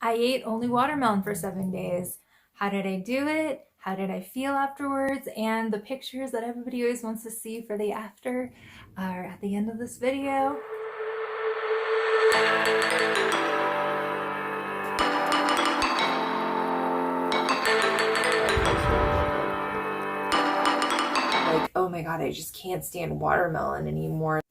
I ate only watermelon for 7 days. How did I do it? How did I feel afterwards? And the pictures that everybody always wants to see for the after are at the end of this video. Like, oh my God, I just can't stand watermelon anymore.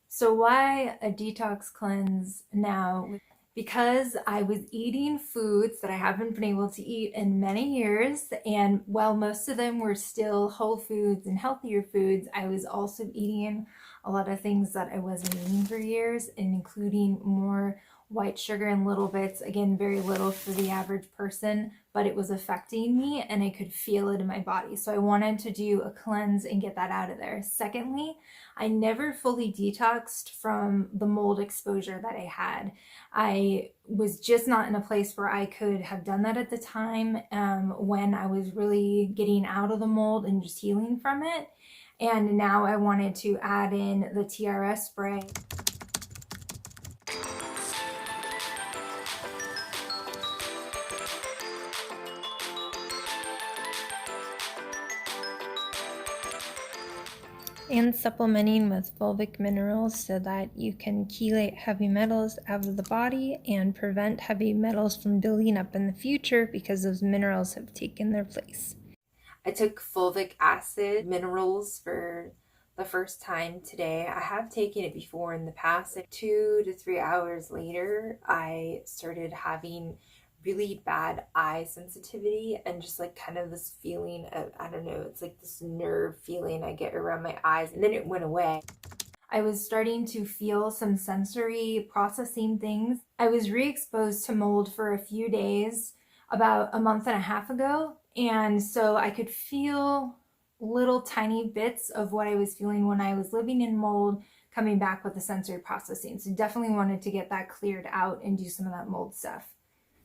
So why a detox cleanse now? Because I was eating foods that I haven't been able to eat in many years, and while most of them were still whole foods and healthier foods, I was also eating a lot of things that I wasn't eating for years, and including more white sugar in little bits. Again, very little for the average person, but it was affecting me and I could feel it in my body. So I wanted to do a cleanse and get that out of there. Secondly, I never fully detoxed from the mold exposure that I had. I was just not in a place where I could have done that at the time when I was really getting out of the mold and just healing from it. And now I wanted to add in the TRS spray. And supplementing with fulvic minerals so that you can chelate heavy metals out of the body and prevent heavy metals from building up in the future because those minerals have taken their place. I took fulvic acid minerals for the first time today. I have taken it before in the past. 2 to 3 hours later, I started having really bad eye sensitivity and just like kind of this feeling of, I don't know, it's like this nerve feeling I get around my eyes, and then it went away. I was starting to feel some sensory processing things. I was re-exposed to mold for a few days about a month and a half ago, and so I could feel little tiny bits of what I was feeling when I was living in mold coming back with the sensory processing. So definitely wanted to get that cleared out and do some of that mold stuff.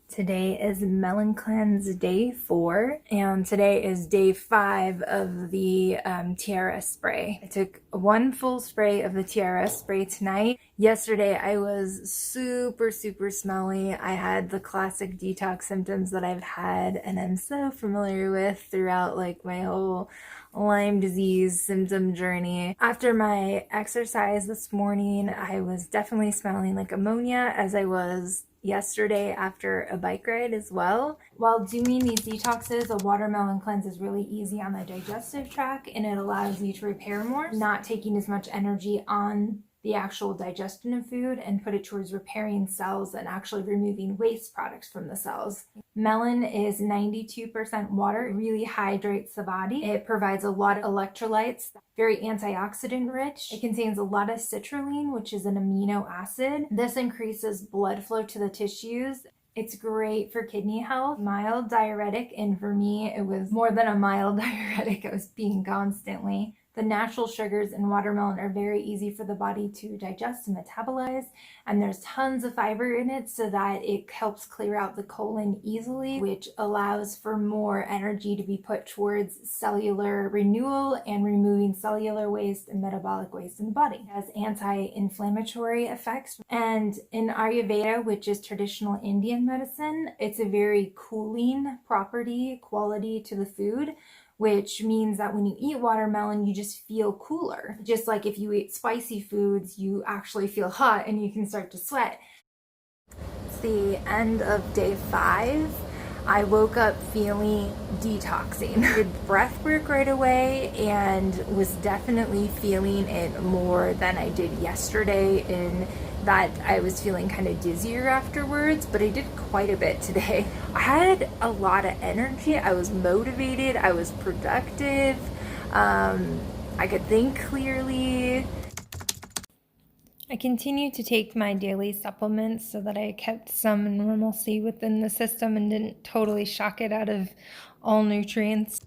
Today is Melon Cleanse Day 4, and today is Day 5 of the TRS Spray. I took 1 full spray of the TRS Spray tonight. Yesterday I was super smelly. I had the classic detox symptoms that I've had and I'm so familiar with throughout like my whole Lyme disease symptom journey. After my exercise this morning, I was definitely smelling like ammonia, as I was yesterday after a bike ride as well. While doing these detoxes, a watermelon cleanse is really easy on the digestive tract and it allows you to repair more, not taking as much energy on the actual digestion of food and put it towards repairing cells and actually removing waste products from the cells. Melon is 92% water. It really hydrates the body. It provides a lot of electrolytes, very antioxidant rich. It contains a lot of citrulline, which is an amino acid. This increases blood flow to the tissues. It's great for kidney health, mild diuretic, and for me, it was more than a mild diuretic. I was peeing constantly. The natural sugars in watermelon are very easy for the body to digest and metabolize, and there's tons of fiber in it so that it helps clear out the colon easily, which allows for more energy to be put towards cellular renewal and removing cellular waste and metabolic waste in the body. It has anti-inflammatory effects, and in Ayurveda, which is traditional Indian medicine, it's a very cooling quality to the food, which means that when you eat watermelon, you just feel cooler. Just like if you eat spicy foods, you actually feel hot and you can start to sweat. It's the end of day 5. I woke up feeling detoxing. I did breath work right away and was definitely feeling it more than I did yesterday, in that I was feeling kind of dizzier afterwards, but I did quite a bit today. I had a lot of energy. I was motivated. I was productive. I could think clearly. I continued to take my daily supplements so that I kept some normalcy within the system and didn't totally shock it out of all nutrients.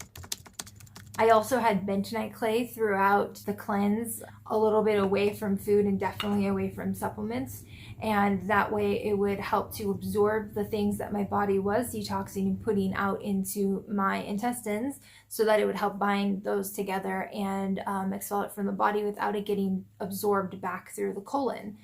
I also had bentonite clay throughout the cleanse, a little bit away from food and definitely away from supplements. And that way it would help to absorb the things that my body was detoxing and putting out into my intestines, so that it would help bind those together and expel it from the body without it getting absorbed back through the colon.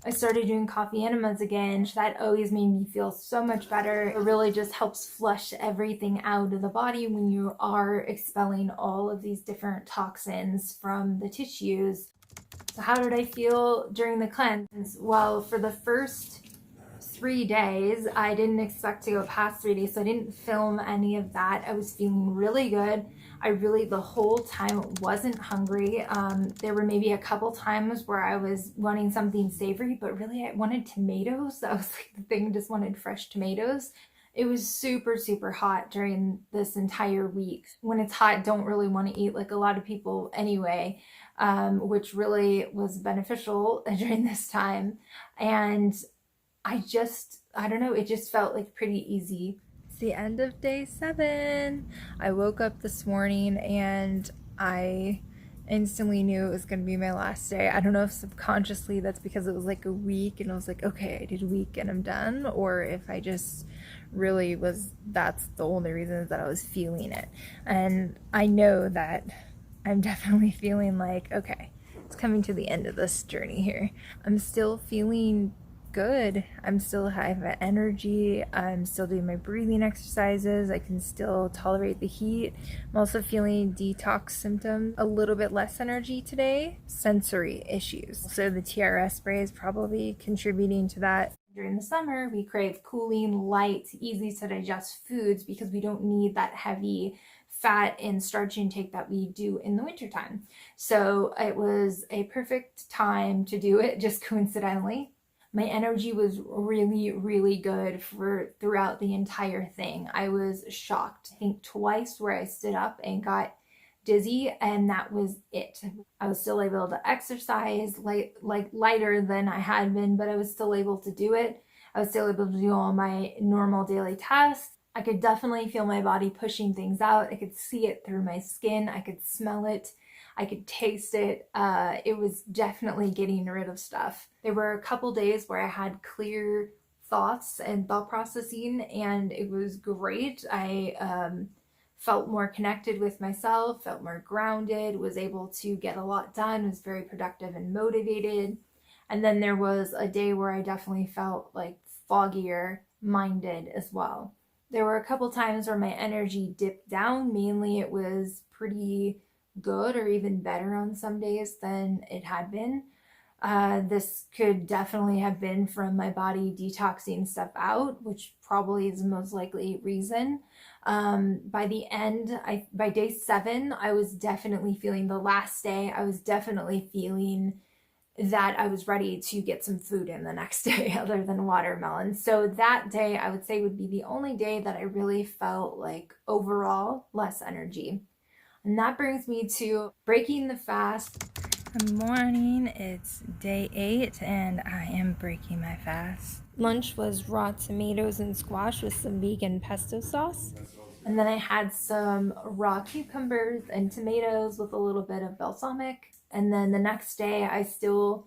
I started doing coffee enemas again. That always made me feel so much better. It really just helps flush everything out of the body when you are expelling all of these different toxins from the tissues. So how did I feel during the cleanse? Well, for the first 3 days, I didn't expect to go past 3 days, so I didn't film any of that. I was feeling really good. I really, the whole time, wasn't hungry. There were maybe a couple times where I was wanting something savory, but really I wanted tomatoes. That was like the thing, just wanted fresh tomatoes. It was super, super hot during this entire week. When it's hot, don't really want to eat like a lot of people anyway, which really was beneficial during this time. And I don't know, it just felt like pretty easy. It's the end of day 7. I woke up this morning and I instantly knew it was going to be my last day. I don't know if subconsciously that's because it was like a week and I was like, okay, I did a week and I'm done, or if I just really was, that's the only reason that I was feeling it. And I know that I'm definitely feeling like, okay, it's coming to the end of this journey here. I'm still feeling good. I'm still have energy. I'm still doing my breathing exercises. I can still tolerate the heat. I'm also feeling detox symptoms, a little bit less energy today, sensory issues. So the TRS spray is probably contributing to that. During the summer, we crave cooling, light, easy to digest foods because we don't need that heavy fat and starch intake that we do in the wintertime. So it was a perfect time to do it, just coincidentally. My energy was really, really good for throughout the entire thing. I was shocked. I think twice where I stood up and got dizzy, and that was it. I was still able to exercise lighter than I had been, but I was still able to do it. I was still able to do all my normal daily tasks. I could definitely feel my body pushing things out. I could see it through my skin. I could smell it. I could taste it. It was definitely getting rid of stuff. There were a couple days where I had clear thoughts and thought processing, and it was great. I felt more connected with myself, felt more grounded, was able to get a lot done, was very productive and motivated. And then there was a day where I definitely felt like foggier minded as well. There were a couple times where my energy dipped down. Mainly it was pretty good or even better on some days than it had been. This could definitely have been from my body detoxing stuff out, which probably is the most likely reason. By the end, by day 7, I was definitely feeling, the last day, I was definitely feeling that I was ready to get some food in the next day other than watermelon. So that day I would say would be the only day that I really felt like overall less energy. And that brings me to breaking the fast. Good morning, it's day 8 and I am breaking my fast. Lunch was raw tomatoes and squash with some vegan pesto sauce. And then I had some raw cucumbers and tomatoes with a little bit of balsamic. And then the next day I still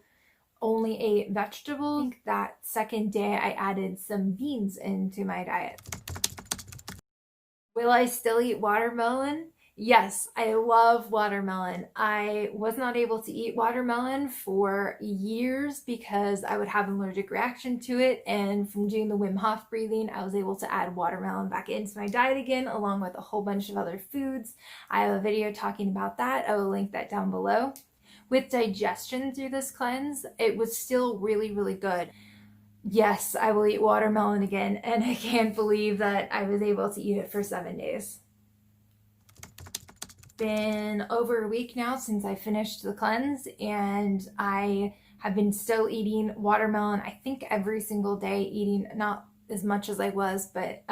only ate vegetables. I think that second day I added some beans into my diet. Will I still eat watermelon? Yes, I love watermelon. I was not able to eat watermelon for years because I would have an allergic reaction to it, and from doing the Wim Hof breathing, I was able to add watermelon back into my diet again, along with a whole bunch of other foods. I have a video talking about that. I will link that down below. With digestion through this cleanse, it was still really, really good. Yes, I will eat watermelon again, and I can't believe that I was able to eat it for 7 days. Been over a week now since I finished the cleanse, and I have been still eating watermelon, I think every single day, eating not as much as I was, but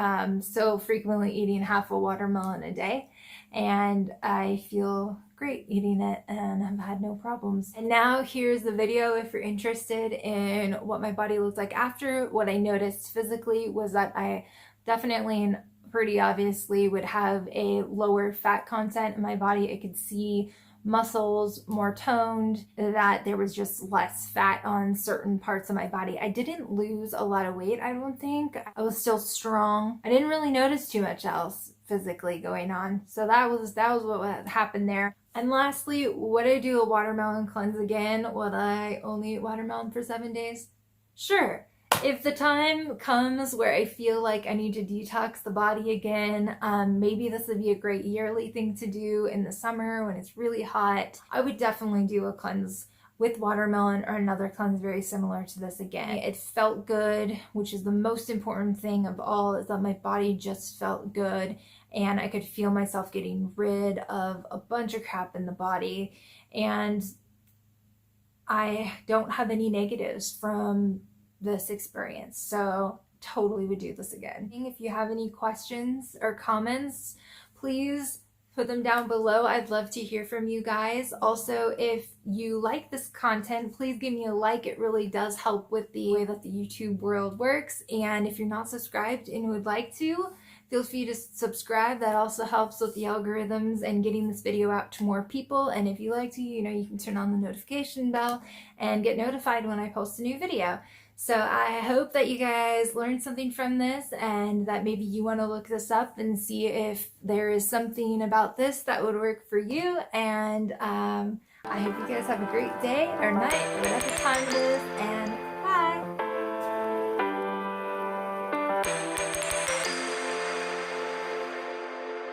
still frequently eating half a watermelon a day, and I feel great eating it and I've had no problems. And now here's the video if you're interested in what my body looked like after. What I noticed physically was that I definitely and pretty obviously would have a lower fat content in my body. I could see muscles more toned, that there was just less fat on certain parts of my body. I didn't lose a lot of weight, I don't think. I was still strong. I didn't really notice too much else physically going on. So that was what happened there. And lastly, would I do a watermelon cleanse again? Would I only eat watermelon for 7 days? Sure. If the time comes where I feel like I need to detox the body again, maybe this would be a great yearly thing to do in the summer when it's really hot. I would definitely do a cleanse with watermelon or another cleanse very similar to this again. It felt good, which is the most important thing of all, is that my body just felt good and I could feel myself getting rid of a bunch of crap in the body. And I don't have any negatives from this experience, so totally would do this again. If you have any questions or comments, please put them down below. I'd love to hear from you guys. Also, if you like this content, please give me a like. It really does help with the way that the YouTube world works. And if you're not subscribed and would like to, feel free to subscribe. That also helps with the algorithms and getting this video out to more people. And if you like to, you can turn on the notification bell and get notified when I post a new video. So I hope that you guys learned something from this and that maybe you want to look this up and see if there is something about this that would work for you. And I hope you guys have a great day or night, or whatever time it is, and bye!